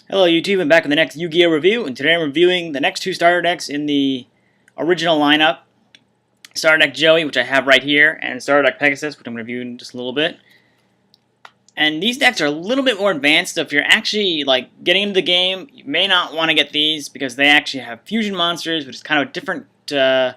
Hello YouTube, I'm back with the next Yu-Gi-Oh! Review, and today I'm reviewing the next two starter decks in the original lineup. Starter deck Joey, which I have right here, and starter deck Pegasus, which I'm going to review in just a little bit. And these decks are a little bit more advanced, so if you're actually getting into the game, you may not want to get these because they actually have fusion monsters, which is kind of a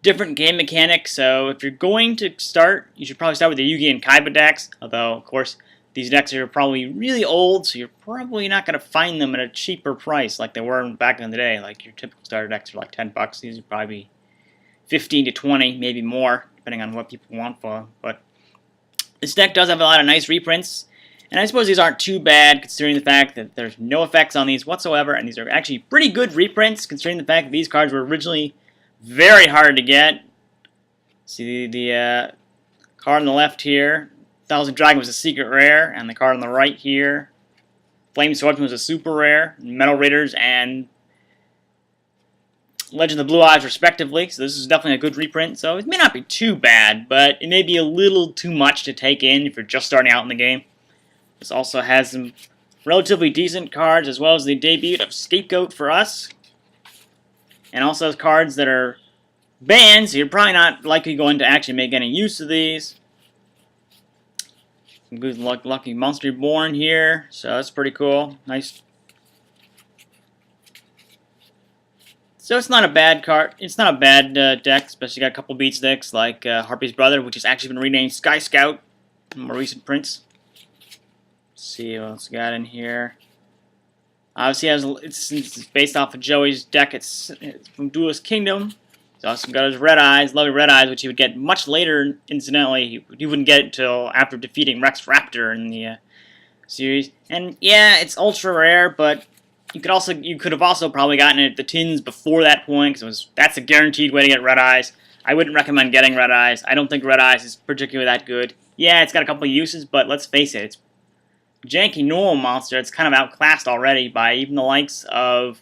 different game mechanic. So if you're going to start, you should probably start with the Yugi and Kaiba decks, although of course these decks are probably really old, so you're probably not going to find them at a cheaper price like they were back in the day. Like your typical starter decks are like $10. These would probably be 15 to 20, maybe more, depending on what people want for them. But this deck does have a lot of nice reprints, and I suppose these aren't too bad considering the fact that there's no effects on these whatsoever, and these are actually pretty good reprints considering the fact that these cards were originally very hard to get. See the card on the left here, Thousand Dragon was a secret rare, and the card on the right here, Flame Swordsman was a super rare, Metal Raiders and Legend of the Blue Eyes respectively, so this is definitely a good reprint. So it may not be too bad, but it may be a little too much to take in if you're just starting out in the game. This also has some relatively decent cards, as well as the debut of Scapegoat for us, and also has cards that are banned, so you're probably not likely going to actually make any use of these. Some good Lucky Monster Reborn here, so that's pretty cool. Nice. So it's not a bad card. It's not a bad deck, especially got a couple beat sticks like Harpy's Brother, which has actually been renamed Sky Scout in more recent prints. Let's see what else we got in here. Obviously, it's based off of Joey's deck. It's from Duelist Kingdom. He's also got his Red Eyes, lovely Red Eyes, which he would get much later, incidentally. He wouldn't get it until after defeating Rex Raptor in the series. And yeah, it's ultra rare, but you could have also probably gotten it at the tins before that point, because that's a guaranteed way to get Red Eyes. I wouldn't recommend getting Red Eyes. I don't think Red Eyes is particularly that good. Yeah, it's got a couple of uses, but let's face it, it's a janky normal monster. It's kind of outclassed already by even the likes of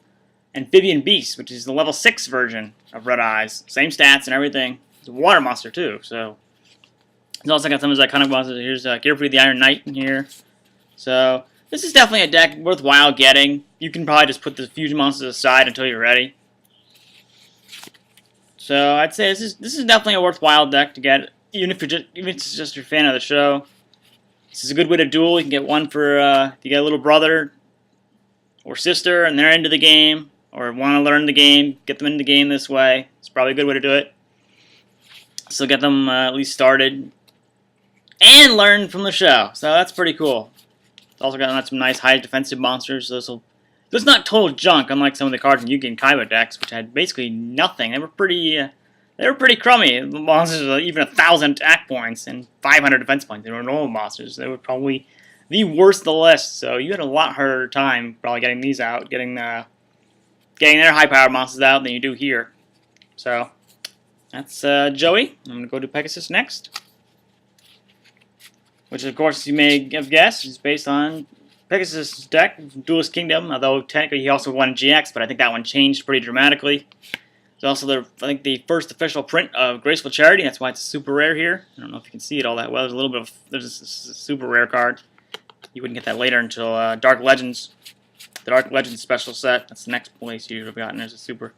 Amphibian Beast, which is the level 6 version of Red Eyes. Same stats and everything. It's a water monster too, so it's also got some of those iconic monsters. Here's Gearfree the Iron Knight in here. So this is definitely a deck worthwhile getting. You can probably just put the fusion monsters aside until you're ready. So I'd say this is definitely a worthwhile deck to get, even if it's just your fan of the show. This is a good way to duel. You can get one for if you get a little brother or sister and they're into the game, or want to learn the game, get them into the game this way. It's probably a good way to do it. So get them at least started and learn from the show. So that's pretty cool. It's also got some nice high defensive monsters. So this is not total junk, unlike some of the cards in Yugi and Kaiba decks, which had basically nothing. They were pretty crummy. The monsters were even 1,000 attack points and 500 defense points. They were normal monsters. They were probably the worst of the list. So you had a lot harder time probably getting these out, getting their high-powered monsters out than you do here. So that's Joey. I'm going to go to Pegasus next, which of course you may have guessed is based on Pegasus' deck, Duelist Kingdom, although technically he also won GX, but I think that one changed pretty dramatically. It's also, I think, the first official print of Graceful Charity. That's why it's super rare here. I don't know if you can see it all that well. There's a little bit of, there's a super rare card. You wouldn't get that later until Dark Legends. The Dark Legends special set. That's the next place you would have gotten as a super.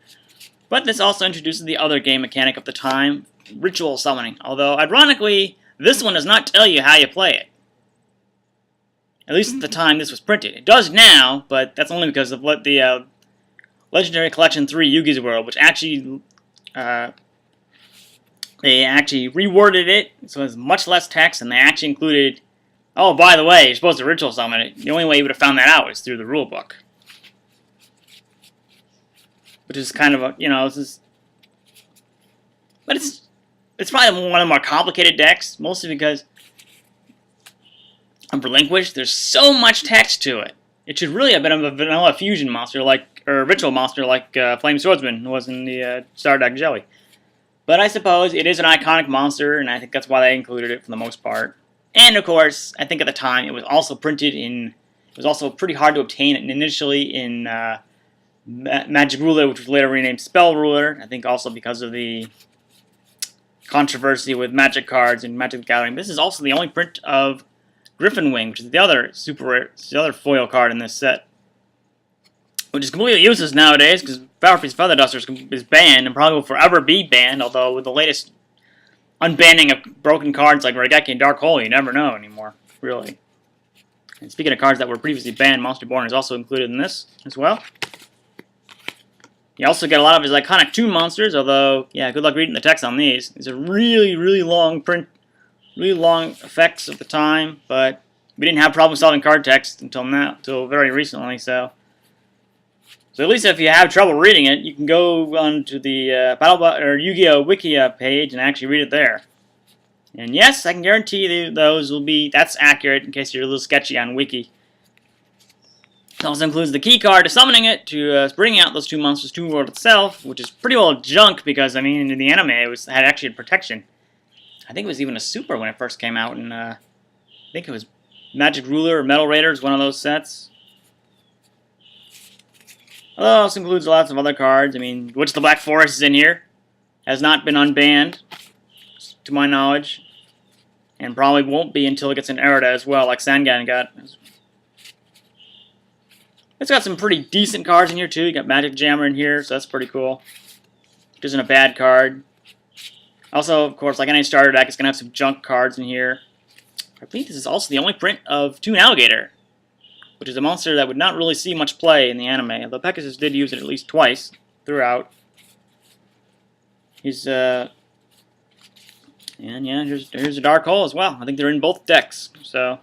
But this also introduces the other game mechanic of the time, Ritual Summoning. Although, ironically, this one does not tell you how you play it. At least at the time this was printed. It does now, but that's only because of what the Legendary Collection 3 Yugi's World, which actually, they actually reworded it, so it's much less text, and they actually included, oh, by the way, you're supposed to ritual summon it. The only way you would have found that out is through the rule book. Which is kind of a, but it's probably one of the more complicated decks, mostly because on Relinquish, there's so much text to it. It should really have been a vanilla fusion monster, or a ritual monster like Flame Swordsman was in the starter deck Joey. But I suppose it is an iconic monster, and I think that's why they included it for the most part. And of course, I think at the time it was also printed in. It was also pretty hard to obtain initially in Magic Ruler, which was later renamed Spell Ruler. I think also because of the controversy with Magic cards and Magic the Gathering. This is also the only print of Griffin Wing, which is the other super rare, the other foil card in this set. which is completely useless nowadays because Powerpiece Feather Duster is banned and probably will forever be banned, although with the latest unbanning of broken cards like Raigeki and Dark Hole, you never know anymore, really. And speaking of cards that were previously banned, Monster Born is also included in this as well. You also get a lot of his iconic tomb monsters, although, yeah, good luck reading the text on these. These are really, really long effects of the time, but we didn't have problem solving card text until very recently, so at least if you have trouble reading it, you can go onto the BattleBot or Yu-Gi-Oh! Wiki page and actually read it there. And yes, I can guarantee that's accurate in case you're a little sketchy on Wiki. It also includes the key card to summoning it, to bringing out those two monsters to the world itself, which is pretty well junk because, I mean, in the anime it had actually protection. I think it was even a super when it first came out, and I think it was Magic Ruler or Metal Raiders, one of those sets. Although it also includes lots of other cards. I mean, Witch the Black Forest is in here. Has not been unbanned, to my knowledge. And probably won't be until it gets an Errata as well, like Sangan got. It's got some pretty decent cards in here, too. You got Magic Jammer in here, so that's pretty cool. Which isn't a bad card. Also, of course, like any starter deck, it's going to have some junk cards in here. I believe this is also the only print of Toon Alligator, which is a monster that would not really see much play in the anime, although Pegasus did use it at least twice throughout. And yeah, here's a Dark Hole as well. I think they're in both decks, so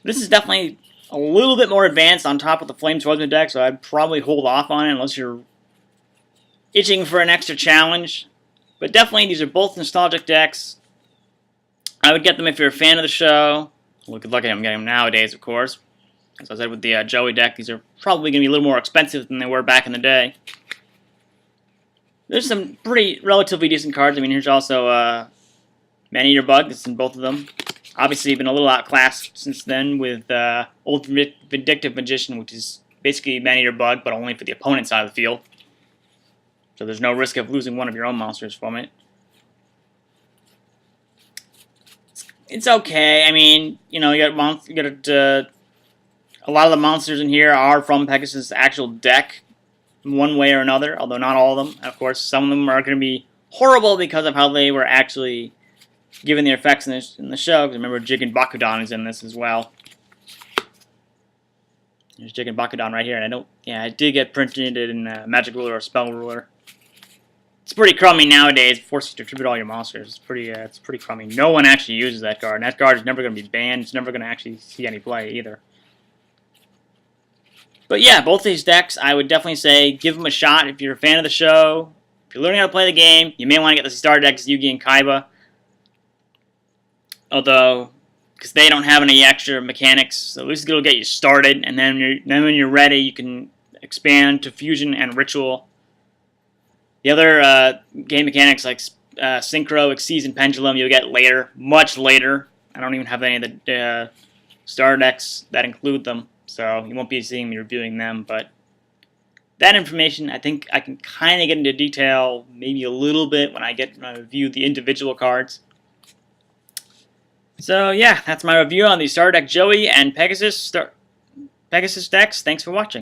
this is definitely a little bit more advanced on top of the Flame Swordsman deck, so I'd probably hold off on it unless you're itching for an extra challenge. But definitely, these are both nostalgic decks. I would get them if you're a fan of the show. Well, good luck at them getting them nowadays, of course. As I said with the Joey deck, these are probably going to be a little more expensive than they were back in the day. There's some pretty relatively decent cards. I mean, here's also Man-Eater Bug. It's in both of them. Obviously, been a little outclassed since then with Old Vindictive Magician, which is basically Man-Eater Bug, but only for the opponent's side of the field. So there's no risk of losing one of your own monsters from it. It's okay. I mean, you know, a lot of the monsters in here are from Pegasus' actual deck, one way or another, although not all of them. Of course, some of them are going to be horrible because of how they were actually given their effects in the show. Because remember, Jigen Bakudan is in this as well. There's Jigen Bakudan right here, and I did get printed in Magic Ruler or Spell Ruler. It's pretty crummy nowadays. It forces you to attribute all your monsters. It's pretty crummy. No one actually uses that card, and that card is never going to be banned. It's never going to actually see any play either. But yeah, both these decks, I would definitely say give them a shot if you're a fan of the show. If you're learning how to play the game, you may want to get the starter decks, Yugi and Kaiba. Although, because they don't have any extra mechanics, so at least it'll get you started, and then when you're ready, you can expand to Fusion and Ritual. The other game mechanics like Synchro, Xyz, and Pendulum you'll get later, much later. I don't even have any of the starter decks that include them, so you won't be seeing me reviewing them. But that information, I think I can kind of get into detail maybe a little bit when I review the individual cards. So yeah, that's my review on the Starter Deck Joey and Pegasus decks. Thanks for watching.